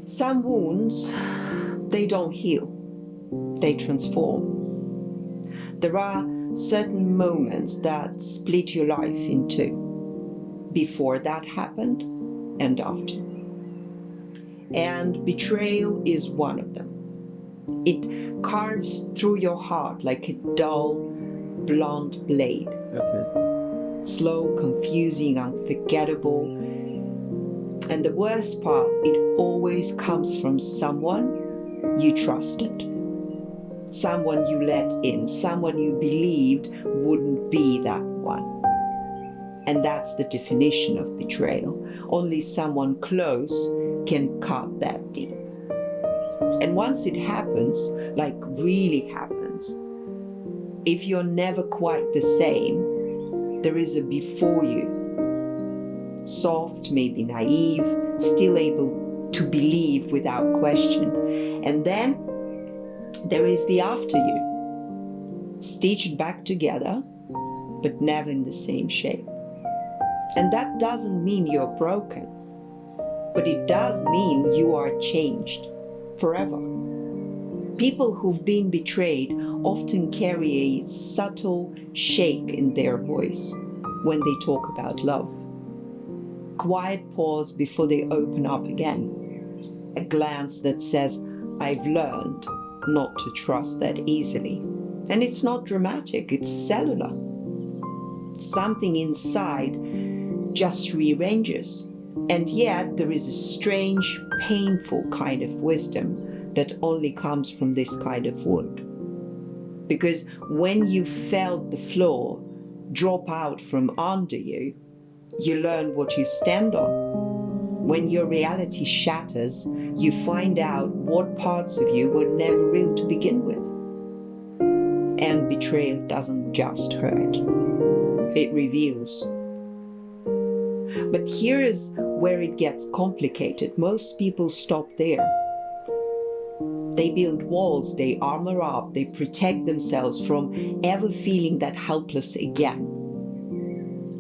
Some wounds, they don't heal, they transform. There are certain moments that split your life in two, before that happened and after. And betrayal is one of them. It carves through your heart like a dull, blunt blade. Okay. Slow, confusing, unforgettable. And the worst part, it always comes from someone you trusted. Someone you let in, someone you believed wouldn't be that one. And that's the definition of betrayal. Only someone close can cut that deep. And once it happens, like really happens, if you're never quite the same, there is a before you. Soft, maybe naive, still able to believe without question. And then there is the after you, stitched back together, but never in the same shape. And that doesn't mean you're broken, but it does mean you are changed forever. People who've been betrayed often carry a subtle shake in their voice when they talk about love. Quiet pause before they open up again. A glance that says, I've learned not to trust that easily. And it's not dramatic, it's cellular. Something inside just rearranges. And yet there is a strange, painful kind of wisdom that only comes from this kind of wound. Because when you felt the floor drop out from under you, you learn what you stand on. When your reality shatters, you find out what parts of you were never real to begin with. And betrayal doesn't just hurt, it reveals. But here is where it gets complicated. Most people stop there. They build walls, they armor up, they protect themselves from ever feeling that helpless again.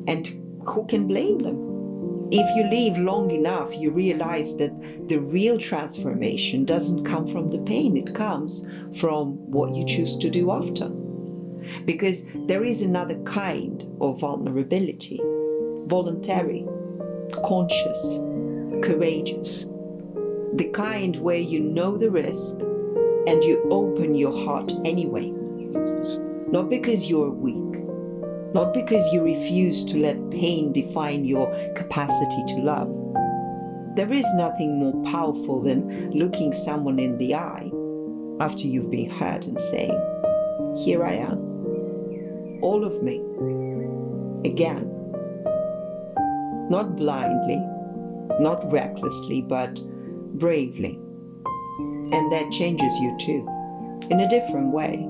And who can blame them? If you live long enough, you realize that the real transformation doesn't come from the pain, it comes from what you choose to do after. Because there is another kind of vulnerability, voluntary, conscious, courageous. The kind where you know the risk and you open your heart anyway. Not because you're weak, not because you refuse to let pain define your capacity to love. There is nothing more powerful than looking someone in the eye after you've been hurt and saying, here I am, all of me, again. Not blindly, not recklessly, but bravely. And that changes you too, in a different way.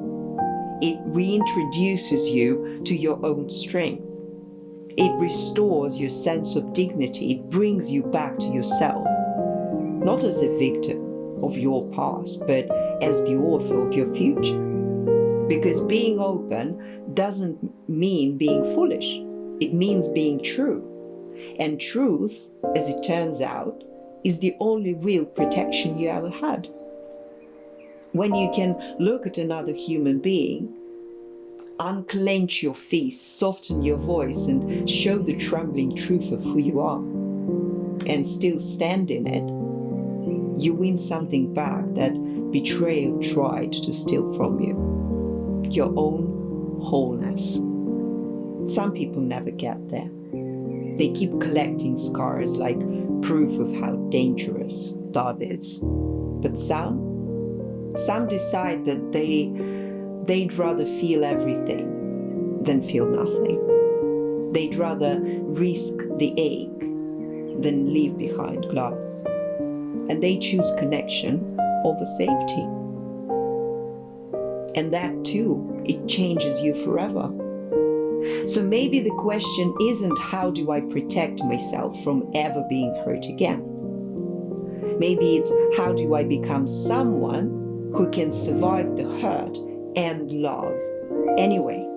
It reintroduces you to your own strength. It restores your sense of dignity. It brings you back to yourself, not as a victim of your past, but as the author of your future. Because being open doesn't mean being foolish. It means being true. And truth, as it turns out, is the only real protection you ever had. When you can look at another human being, unclench your fist, soften your voice, and show the trembling truth of who you are, and still stand in it, you win something back that betrayal tried to steal from you. Your own wholeness. Some people never get there. They keep collecting scars like proof of how dangerous love is. But some decide that they'd rather feel everything than feel nothing. They'd rather risk the ache than leave behind glass. And they choose connection over safety. And that too, it changes you forever. So maybe the question isn't how do I protect myself from ever being hurt again? Maybe it's how do I become someone who can survive the hurt and love anyway?